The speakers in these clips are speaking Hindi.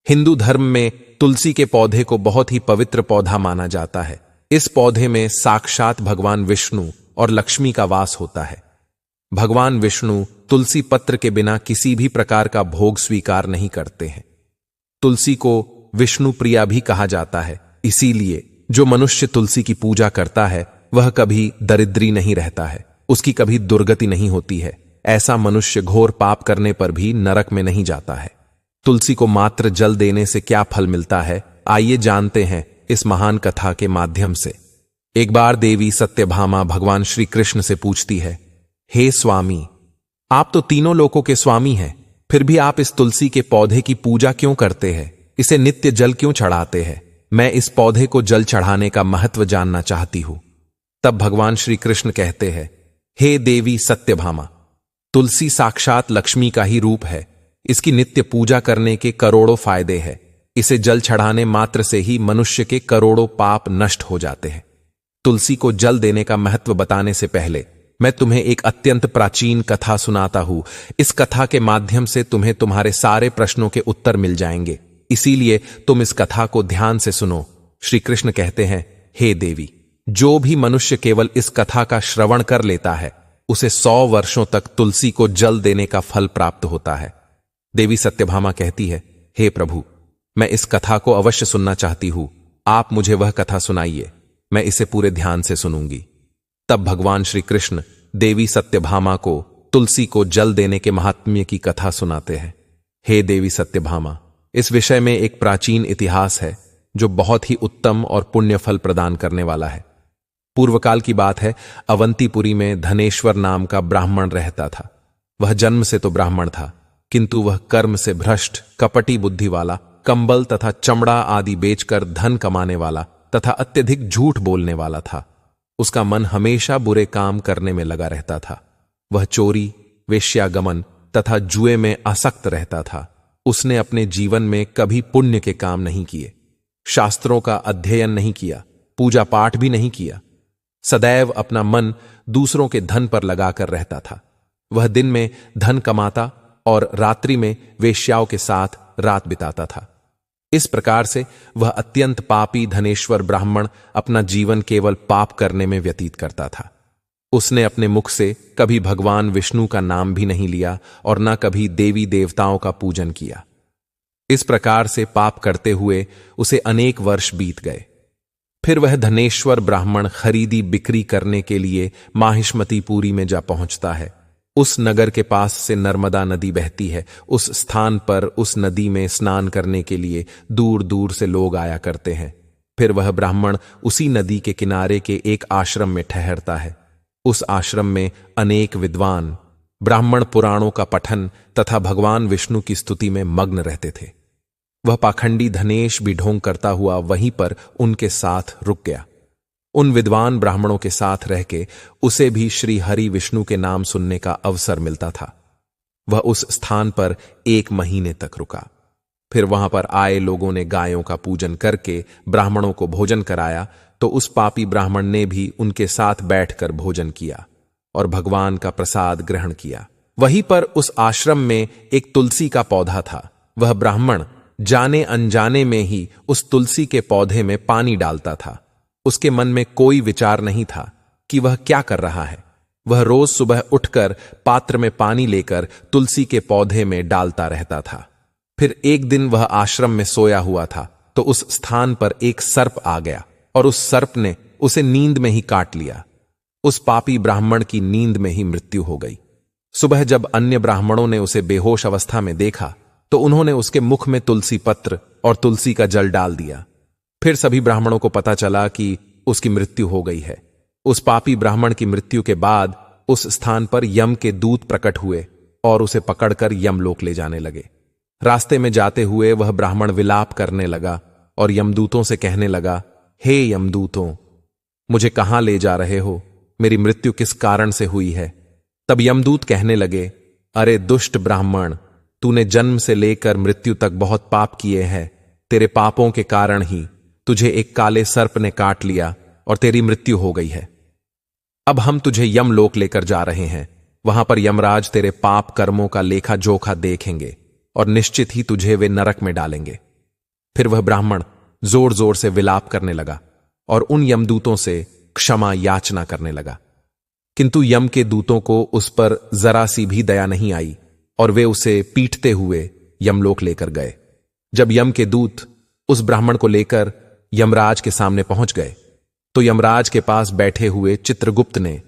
हिंदू धर्म में तुलसी के पौधे को बहुत ही पवित्र पौधा माना जाता है। इस पौधे में साक्षात भगवान विष्णु और लक्ष्मी का वास होता है। भगवान विष्णु तुलसी पत्र के बिना किसी भी प्रकार का भोग स्वीकार नहीं करते हैं। तुलसी को विष्णु प्रिया भी कहा जाता है, इसीलिए जो मनुष्य तुलसी की पूजा करता है वह कभी दरिद्री नहीं रहता है, उसकी कभी दुर्गति नहीं होती है। ऐसा मनुष्य घोर पाप करने पर भी नरक में नहीं जाता है। तुलसी को मात्र जल देने से क्या फल मिलता है, आइए जानते हैं इस महान कथा के माध्यम से। एक बार देवी सत्यभामा भगवान श्री कृष्ण से पूछती है, हे स्वामी, आप तो तीनों लोकों के स्वामी हैं, फिर भी आप इस तुलसी के पौधे की पूजा क्यों करते हैं? इसे नित्य जल क्यों चढ़ाते हैं? मैं इस पौधे को जल चढ़ाने का महत्व जानना चाहती हूं। तब भगवान श्री कृष्ण कहते हैं, हे देवी सत्यभामा, तुलसी साक्षात लक्ष्मी का ही रूप है। इसकी नित्य पूजा करने के करोड़ों फायदे हैं। इसे जल चढ़ाने मात्र से ही मनुष्य के करोड़ों पाप नष्ट हो जाते हैं। तुलसी को जल देने का महत्व बताने से पहले मैं तुम्हें एक अत्यंत प्राचीन कथा सुनाता हूं। इस कथा के माध्यम से तुम्हें तुम्हारे सारे प्रश्नों के उत्तर मिल जाएंगे, इसीलिए तुम इस कथा को ध्यान से सुनो। श्री कृष्ण कहते हैं, हे देवी, जो भी मनुष्य केवल इस कथा का श्रवण कर लेता है उसे 100 वर्षों तक तुलसी को जल देने का फल प्राप्त होता है। देवी सत्यभामा कहती है, हे प्रभु, मैं इस कथा को अवश्य सुनना चाहती हूं। आप मुझे वह कथा सुनाइए, मैं इसे पूरे ध्यान से सुनूंगी। तब भगवान श्री कृष्ण देवी सत्यभामा को तुलसी को जल देने के महात्म्य की कथा सुनाते हैं। हे देवी सत्यभामा, इस विषय में एक प्राचीन इतिहास है जो बहुत ही उत्तम और पुण्य फल प्रदान करने वाला है। पूर्वकाल की बात है, अवंतीपुरी में धनेश्वर नाम का ब्राह्मण रहता था। वह जन्म से तो ब्राह्मण था, किंतु वह कर्म से भ्रष्ट, कपटी बुद्धि वाला, कंबल तथा चमड़ा आदि बेचकर धन कमाने वाला तथा अत्यधिक झूठ बोलने वाला था। उसका मन हमेशा बुरे काम करने में लगा रहता था। वह चोरी, वेश्यागमन तथा जुए में आसक्त रहता था। उसने अपने जीवन में कभी पुण्य के काम नहीं किए, शास्त्रों का अध्ययन नहीं किया, पूजा पाठ भी नहीं किया। सदैव अपना मन दूसरों के धन पर लगाकर रहता था। वह दिन में धन कमाता और रात्रि में वेश्याओं के साथ रात बिताता था। इस प्रकार से वह अत्यंत पापी धनेश्वर ब्राह्मण अपना जीवन केवल पाप करने में व्यतीत करता था। उसने अपने मुख से कभी भगवान विष्णु का नाम भी नहीं लिया और न कभी देवी देवताओं का पूजन किया। इस प्रकार से पाप करते हुए उसे अनेक वर्ष बीत गए। फिर वह धनेश्वर ब्राह्मण खरीदी बिक्री करने के लिए माहिष्मतीपुरी में जा पहुंचता है। उस नगर के पास से नर्मदा नदी बहती है। उस स्थान पर उस नदी में स्नान करने के लिए दूर दूर से लोग आया करते हैं। फिर वह ब्राह्मण उसी नदी के किनारे के एक आश्रम में ठहरता है। उस आश्रम में अनेक विद्वान ब्राह्मण पुराणों का पठन तथा भगवान विष्णु की स्तुति में मग्न रहते थे। वह पाखंडी धनेश भी ढोंग करता हुआ वहीं पर उनके साथ रुक गया। उन विद्वान ब्राह्मणों के साथ रह के उसे भी श्री हरि विष्णु के नाम सुनने का अवसर मिलता था। वह उस स्थान पर 1 महीने तक रुका। फिर वहां पर आए लोगों ने गायों का पूजन करके ब्राह्मणों को भोजन कराया, तो उस पापी ब्राह्मण ने भी उनके साथ बैठकर भोजन किया और भगवान का प्रसाद ग्रहण किया। वहीं पर उस आश्रम में एक तुलसी का पौधा था। वह ब्राह्मण जाने अनजाने में ही उस तुलसी के पौधे में पानी डालता था। उसके मन में कोई विचार नहीं था कि वह क्या कर रहा है। वह रोज सुबह उठकर पात्र में पानी लेकर तुलसी के पौधे में डालता रहता था। फिर एक दिन वह आश्रम में सोया हुआ था, तो उस स्थान पर एक सर्प आ गया और उस सर्प ने उसे नींद में ही काट लिया। उस पापी ब्राह्मण की नींद में ही मृत्यु हो गई। सुबह जब अन्य ब्राह्मणों ने उसे बेहोश अवस्था में देखा, तो उन्होंने उसके मुख में तुलसी पत्र और तुलसी का जल डाल दिया। फिर सभी ब्राह्मणों को पता चला कि उसकी मृत्यु हो गई है। उस पापी ब्राह्मण की मृत्यु के बाद उस स्थान पर यम के दूत प्रकट हुए और उसे पकड़कर यमलोक ले जाने लगे। रास्ते में जाते हुए वह ब्राह्मण विलाप करने लगा और यमदूतों से कहने लगा, हे यमदूतों, मुझे कहां ले जा रहे हो? मेरी मृत्यु किस कारण से हुई है? तब यमदूत कहने लगे, अरे दुष्ट ब्राह्मण, तूने जन्म से लेकर मृत्यु तक बहुत पाप किए हैं। तेरे पापों के कारण ही तुझे एक काले सर्प ने काट लिया और तेरी मृत्यु हो गई है। अब हम तुझे यमलोक लेकर जा रहे हैं। वहां पर यमराज तेरे पाप कर्मों का लेखा जोखा देखेंगे और निश्चित ही तुझे वे नरक में डालेंगे। फिर वह ब्राह्मण जोर जोर से विलाप करने लगा और उन यमदूतों से क्षमा याचना करने लगा, किंतु यम के दूतों को उस पर जरा सी भी दया नहीं आई और वे उसे पीटते हुए यमलोक लेकर गए। जब यम के दूत उस ब्राह्मण को लेकर यमराज के सामने पहुंच गए तो यमराज के पास बैठे हुए चित्रगुप्त ने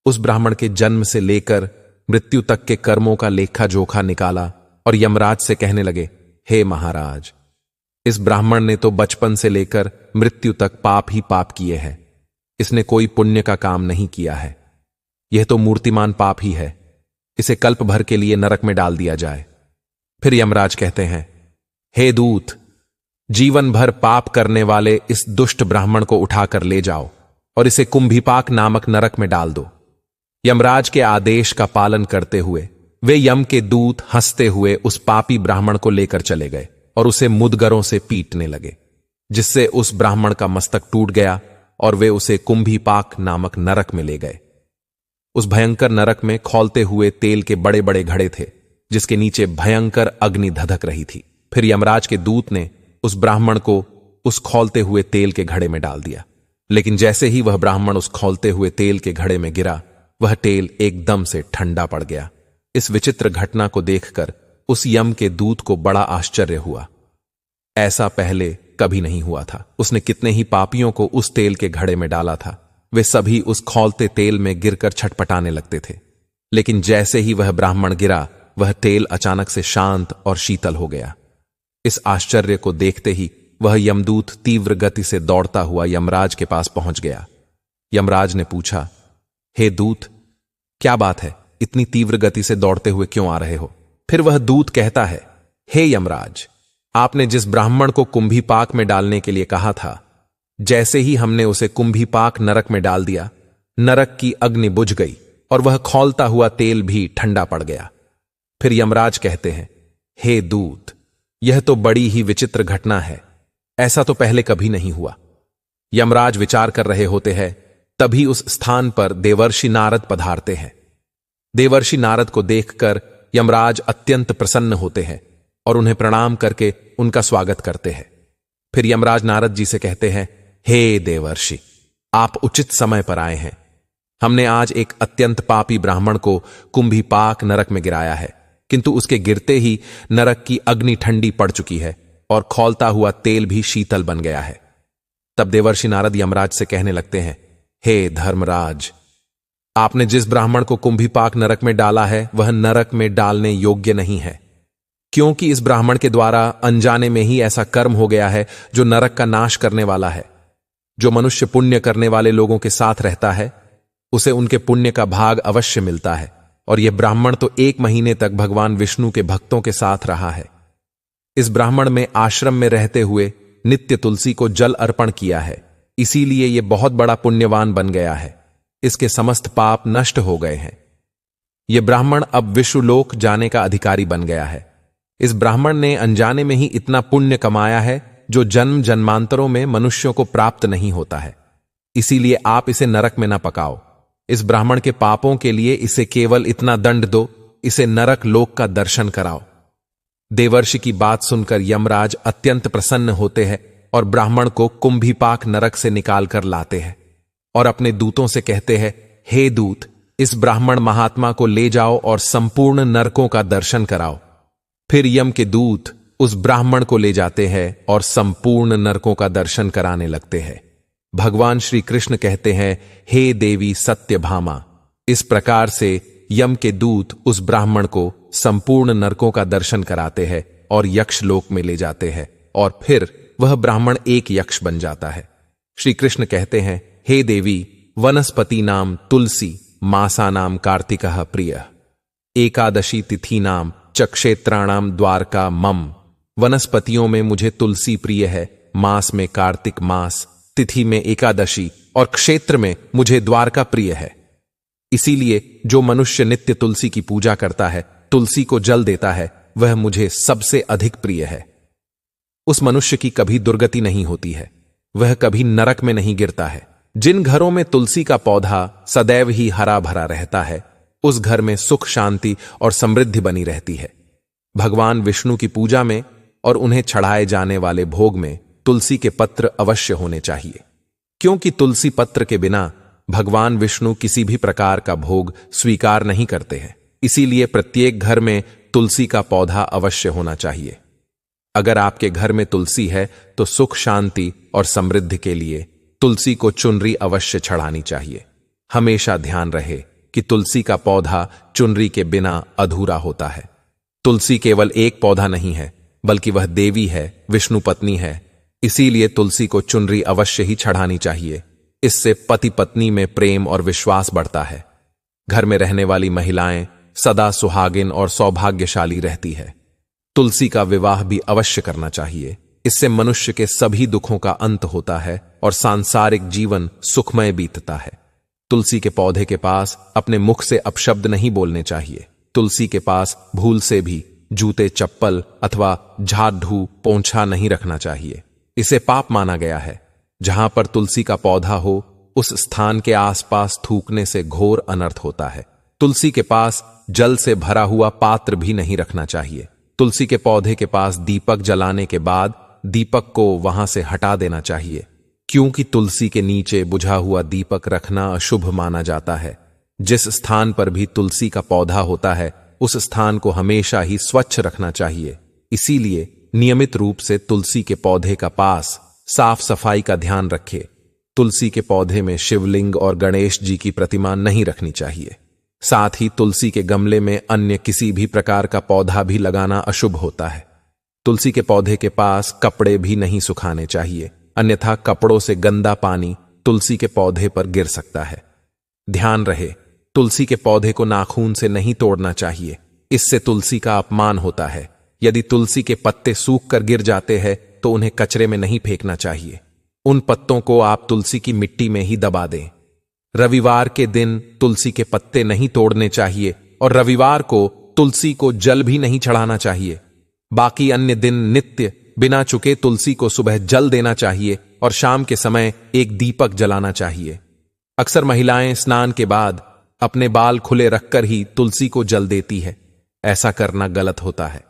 उस ब्राह्मण के जन्म से लेकर मृत्यु तक के कर्मों का लेखा जोखा निकाला और यमराज से कहने लगे, हे महाराज, इस ब्राह्मण ने तो बचपन से लेकर मृत्यु तक पाप ही पाप किए हैं। इसने कोई पुण्य का काम नहीं किया है। यह तो मूर्तिमान पाप ही है। इसे कल्प भर के लिए नरक में डाल दिया जाए। फिर यमराज कहते हैं, हे दूत, जीवन भर पाप करने वाले इस दुष्ट ब्राह्मण को उठाकर ले जाओ और इसे कुंभीपाक नामक नरक में डाल दो। यमराज के आदेश का पालन करते हुए वे यम के दूत हंसते हुए उस पापी ब्राह्मण को लेकर चले गए और उसे मुदगरों से पीटने लगे, जिससे उस ब्राह्मण का मस्तक टूट गया और वे उसे कुंभीपाक नामक नरक में ले गए। उस भयंकर नरक में खौलते हुए तेल के बड़े बड़े घड़े थे, जिसके नीचे भयंकर अग्नि धधक रही थी। फिर यमराज के दूत ने उस ब्राह्मण को उस खौलते हुए तेल के घड़े में डाल दिया, लेकिन जैसे ही वह ब्राह्मण उस खौलते हुए तेल के घड़े में गिरा, वह तेल एकदम से ठंडा पड़ गया। इस विचित्र घटना को देखकर उस यम के दूत को बड़ा आश्चर्य हुआ। ऐसा पहले कभी नहीं हुआ था। उसने कितने ही पापियों को उस तेल के घड़े में डाला था, वे सभी उस खौलते तेल में गिरकर छटपटाने लगते थे, लेकिन जैसे ही वह ब्राह्मण गिरा, वह तेल अचानक से शांत और शीतल हो गया। इस आश्चर्य को देखते ही वह यमदूत तीव्र गति से दौड़ता हुआ यमराज के पास पहुंच गया। यमराज ने पूछा, हे दूत, क्या बात है, इतनी तीव्र गति से दौड़ते हुए क्यों आ रहे हो? फिर वह दूत कहता है, हे यमराज, आपने जिस ब्राह्मण को कुंभीपाक में डालने के लिए कहा था, जैसे ही हमने उसे कुंभीपाक नरक में डाल दिया, नरक की अग्नि बुझ गई और वह खौलता हुआ तेल भी ठंडा पड़ गया। फिर यमराज कहते हैं, हे दूत, यह तो बड़ी ही विचित्र घटना है। ऐसा तो पहले कभी नहीं हुआ। यमराज विचार कर रहे होते हैं, तभी उस स्थान पर देवर्षि नारद पधारते हैं। देवर्षि नारद को देखकर यमराज अत्यंत प्रसन्न होते हैं और उन्हें प्रणाम करके उनका स्वागत करते हैं। फिर यमराज नारद जी से कहते हैं, हे देवर्षि, आप उचित समय पर आए हैं। हमने आज एक अत्यंत पापी ब्राह्मण को कुंभीपाक नरक में गिराया है, किंतु उसके गिरते ही नरक की अग्नि ठंडी पड़ चुकी है और खौलता हुआ तेल भी शीतल बन गया है। तब देवर्षि नारद यमराज से कहने लगते हैं, हे धर्मराज, आपने जिस ब्राह्मण को कुंभीपाक नरक में डाला है, वह नरक में डालने योग्य नहीं है, क्योंकि इस ब्राह्मण के द्वारा अनजाने में ही ऐसा कर्म हो गया है जो नरक का नाश करने वाला है। जो मनुष्य पुण्य करने वाले लोगों के साथ रहता है, उसे उनके पुण्य का भाग अवश्य मिलता है, और यह ब्राह्मण तो 1 महीने तक भगवान विष्णु के भक्तों के साथ रहा है। इस ब्राह्मण में आश्रम में रहते हुए नित्य तुलसी को जल अर्पण किया है, इसीलिए यह बहुत बड़ा पुण्यवान बन गया है। इसके समस्त पाप नष्ट हो गए हैं। यह ब्राह्मण अब विश्वलोक जाने का अधिकारी बन गया है। इस ब्राह्मण ने अनजाने में ही इतना पुण्य कमाया है जो जन्म जन्मांतरों में मनुष्यों को प्राप्त नहीं होता है। इसीलिए आप इसे नरक में न पकाओ। इस ब्राह्मण के पापों के लिए इसे केवल इतना दंड दो, इसे नरक लोक का दर्शन कराओ। देवर्षि की बात सुनकर यमराज अत्यंत प्रसन्न होते हैं और ब्राह्मण को कुंभीपाक नरक से निकालकर लाते हैं और अपने दूतों से कहते हैं, हे दूत, इस ब्राह्मण महात्मा को ले जाओ और संपूर्ण नरकों का दर्शन कराओ। फिर यम के दूत उस ब्राह्मण को ले जाते हैं और संपूर्ण नरकों का दर्शन कराने लगते हैं। भगवान श्री कृष्ण कहते हैं, हे देवी सत्यभामा, इस प्रकार से यम के दूत उस ब्राह्मण को संपूर्ण नरकों का दर्शन कराते हैं और यक्षलोक में ले जाते हैं, और फिर वह ब्राह्मण एक यक्ष बन जाता है। श्री कृष्ण कहते हैं, हे देवी, वनस्पति नाम तुलसी, मासा नाम कार्तिकः प्रिय, एकादशी तिथि नाम च क्षेत्राणाम द्वारका मम। वनस्पतियों में मुझे तुलसी प्रिय है, मास में कार्तिक मास, तिथि में एकादशी और क्षेत्र में मुझे द्वारका प्रिय है। इसीलिए जो मनुष्य नित्य तुलसी की पूजा करता है, तुलसी को जल देता है, वह मुझे सबसे अधिक प्रिय है। उस मनुष्य की कभी दुर्गति नहीं होती है, वह कभी नरक में नहीं गिरता है। जिन घरों में तुलसी का पौधा सदैव ही हरा भरा रहता है, उस घर में सुख शांति और समृद्धि बनी रहती है। भगवान विष्णु की पूजा में और उन्हें चढ़ाए जाने वाले भोग में तुलसी के पत्र अवश्य होने चाहिए, क्योंकि तुलसी पत्र के बिना भगवान विष्णु किसी भी प्रकार का भोग स्वीकार नहीं करते हैं। इसीलिए प्रत्येक घर में तुलसी का पौधा अवश्य होना चाहिए। अगर आपके घर में तुलसी है तो सुख, शांति और समृद्धि के लिए तुलसी को चुनरी अवश्य चढ़ानी चाहिए। हमेशा ध्यान रहे कि तुलसी का पौधा चुनरी के बिना अधूरा होता है। तुलसी केवल एक पौधा नहीं है, बल्कि वह देवी है, विष्णु पत्नी है। इसीलिए तुलसी को चुनरी अवश्य ही चढ़ानी चाहिए। इससे पति पत्नी में प्रेम और विश्वास बढ़ता है। घर में रहने वाली महिलाएं सदा सुहागिन और सौभाग्यशाली रहती है। तुलसी का विवाह भी अवश्य करना चाहिए। इससे मनुष्य के सभी दुखों का अंत होता है और सांसारिक जीवन सुखमय बीतता है। तुलसी के पौधे के पास अपने मुख से अपशब्द नहीं बोलने चाहिए। तुलसी के पास भूल से भी जूते, चप्पल अथवा झाड़ ढू पोंछा नहीं रखना चाहिए। इसे पाप माना गया है। जहां पर तुलसी का पौधा हो उस स्थान के आसपास थूकने से घोर अनर्थ होता है। तुलसी के पास जल से भरा हुआ पात्र भी नहीं रखना चाहिए। तुलसी के पौधे के पास दीपक जलाने के बाद दीपक को वहां से हटा देना चाहिए, क्योंकि तुलसी के नीचे बुझा हुआ दीपक रखना अशुभ माना जाता है। जिस स्थान पर भी तुलसी का पौधा होता है उस स्थान को हमेशा ही स्वच्छ रखना चाहिए। इसीलिए नियमित रूप से तुलसी के पौधे का पास साफ सफाई का ध्यान रखें। तुलसी के पौधे में शिवलिंग और गणेश जी की प्रतिमा नहीं रखनी चाहिए। साथ ही तुलसी के गमले में अन्य किसी भी प्रकार का पौधा भी लगाना अशुभ होता है। तुलसी के पौधे के पास कपड़े भी नहीं सुखाने चाहिए, अन्यथा कपड़ों से गंदा पानी तुलसी के पौधे पर गिर सकता है। ध्यान रहे, तुलसी के पौधे को नाखून से नहीं तोड़ना चाहिए। इससे तुलसी का अपमान होता है। यदि तुलसी के पत्ते सूख कर गिर जाते हैं तो उन्हें कचरे में नहीं फेंकना चाहिए। उन पत्तों को आप तुलसी की मिट्टी में ही दबा दें। रविवार के दिन तुलसी के पत्ते नहीं तोड़ने चाहिए और रविवार को तुलसी को जल भी नहीं चढ़ाना चाहिए। बाकी अन्य दिन नित्य बिना चुके तुलसी को सुबह जल देना चाहिए और शाम के समय एक दीपक जलाना चाहिए। अक्सर महिलाएं स्नान के बाद अपने बाल खुले रखकर ही तुलसी को जल देती है। ऐसा करना गलत होता है।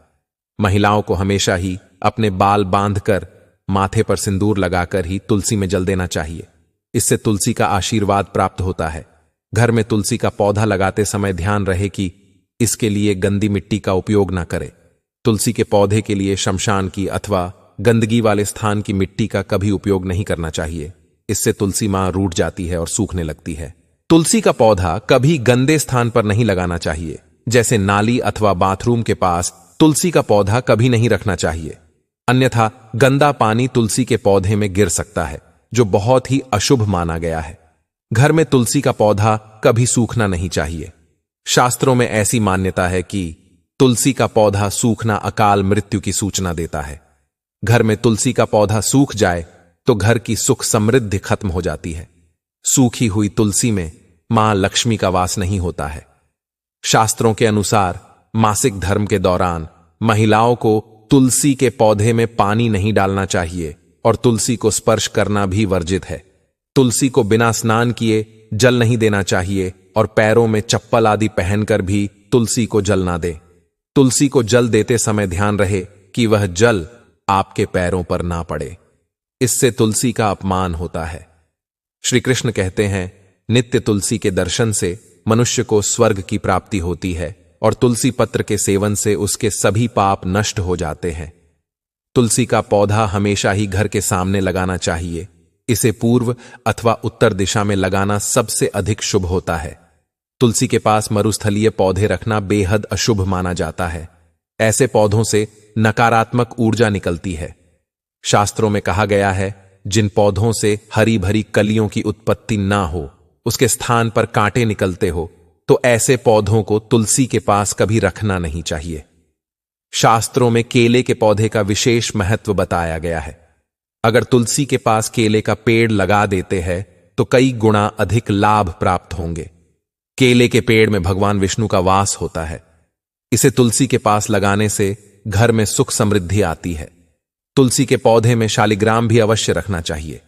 महिलाओं को हमेशा ही अपने बाल बांधकर माथे पर सिंदूर लगाकर ही तुलसी में जल देना चाहिए। इससे तुलसी का आशीर्वाद प्राप्त होता है। घर में तुलसी का पौधा लगाते समय ध्यान रहे कि इसके लिए गंदी मिट्टी का उपयोग न करें। तुलसी के पौधे के लिए शमशान की अथवा गंदगी वाले स्थान की मिट्टी का कभी उपयोग नहीं करना चाहिए। इससे तुलसी मां रूठ जाती है और सूखने लगती है। तुलसी का पौधा कभी गंदे स्थान पर नहीं लगाना चाहिए, जैसे नाली अथवा बाथरूम के पास तुलसी का पौधा कभी नहीं रखना चाहिए, अन्यथा गंदा पानी तुलसी के पौधे में गिर सकता है, जो बहुत ही अशुभ माना गया है। घर में तुलसी का पौधा कभी सूखना नहीं चाहिए। शास्त्रों में ऐसी मान्यता है कि तुलसी का पौधा सूखना अकाल मृत्यु की सूचना देता है। घर में तुलसी का पौधा सूख जाए तो घर की सुख समृद्धि खत्म हो जाती है। सूखी हुई तुलसी में मां लक्ष्मी का वास नहीं होता है। शास्त्रों के अनुसार मासिक धर्म के दौरान महिलाओं को तुलसी के पौधे में पानी नहीं डालना चाहिए और तुलसी को स्पर्श करना भी वर्जित है। तुलसी को बिना स्नान किए जल नहीं देना चाहिए और पैरों में चप्पल आदि पहनकर भी तुलसी को जल ना दे। तुलसी को जल देते समय ध्यान रहे कि वह जल आपके पैरों पर ना पड़े। इससे तुलसी का अपमान होता है। श्री कृष्ण कहते हैं, नित्य तुलसी के दर्शन से मनुष्य को स्वर्ग की प्राप्ति होती है और तुलसी पत्र के सेवन से उसके सभी पाप नष्ट हो जाते हैं। तुलसी का पौधा हमेशा ही घर के सामने लगाना चाहिए। इसे पूर्व अथवा उत्तर दिशा में लगाना सबसे अधिक शुभ होता है। तुलसी के पास मरुस्थलीय पौधे रखना बेहद अशुभ माना जाता है। ऐसे पौधों से नकारात्मक ऊर्जा निकलती है। शास्त्रों में कहा गया है, जिन पौधों से हरी भरी कलियों की उत्पत्ति ना हो, उसके स्थान पर कांटे निकलते हो, तो ऐसे पौधों को तुलसी के पास कभी रखना नहीं चाहिए। शास्त्रों में केले के पौधे का विशेष महत्व बताया गया है। अगर तुलसी के पास केले का पेड़ लगा देते हैं तो कई गुना अधिक लाभ प्राप्त होंगे। केले के पेड़ में भगवान विष्णु का वास होता है। इसे तुलसी के पास लगाने से घर में सुख समृद्धि आती है। तुलसी के पौधे में शालिग्राम भी अवश्य रखना चाहिए।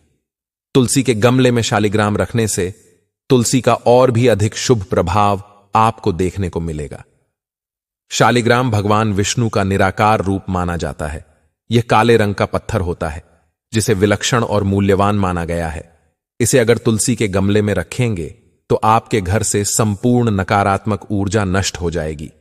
तुलसी के गमले में शालिग्राम रखने से तुलसी का और भी अधिक शुभ प्रभाव आपको देखने को मिलेगा। शालिग्राम भगवान विष्णु का निराकार रूप माना जाता है। यह काले रंग का पत्थर होता है जिसे विलक्षण और मूल्यवान माना गया है। इसे अगर तुलसी के गमले में रखेंगे तो आपके घर से संपूर्ण नकारात्मक ऊर्जा नष्ट हो जाएगी।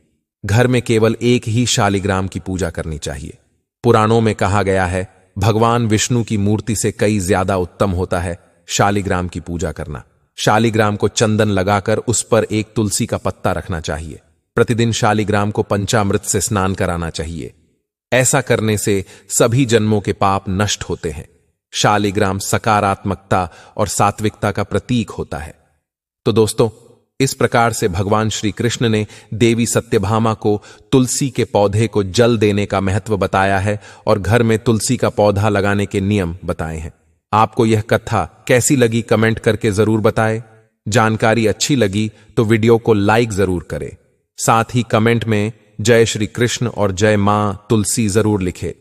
घर में केवल एक ही शालिग्राम की पूजा करनी चाहिए। पुराणों में कहा गया है, भगवान विष्णु की मूर्ति से कई ज्यादा उत्तम होता है शालिग्राम की पूजा करना। शालिग्राम को चंदन लगाकर उस पर एक तुलसी का पत्ता रखना चाहिए। प्रतिदिन शालिग्राम को पंचामृत से स्नान कराना चाहिए। ऐसा करने से सभी जन्मों के पाप नष्ट होते हैं। शालिग्राम सकारात्मकता और सात्विकता का प्रतीक होता है। तो दोस्तों, इस प्रकार से भगवान श्री कृष्ण ने देवी सत्यभामा को तुलसी के पौधे को जल देने का महत्व बताया है और घर में तुलसी का पौधा लगाने के नियम बताए हैं। आपको यह कथा कैसी लगी कमेंट करके जरूर बताएं। जानकारी अच्छी लगी तो वीडियो को लाइक जरूर करें। साथ ही कमेंट में जय श्री कृष्ण और जय मां तुलसी जरूर लिखें।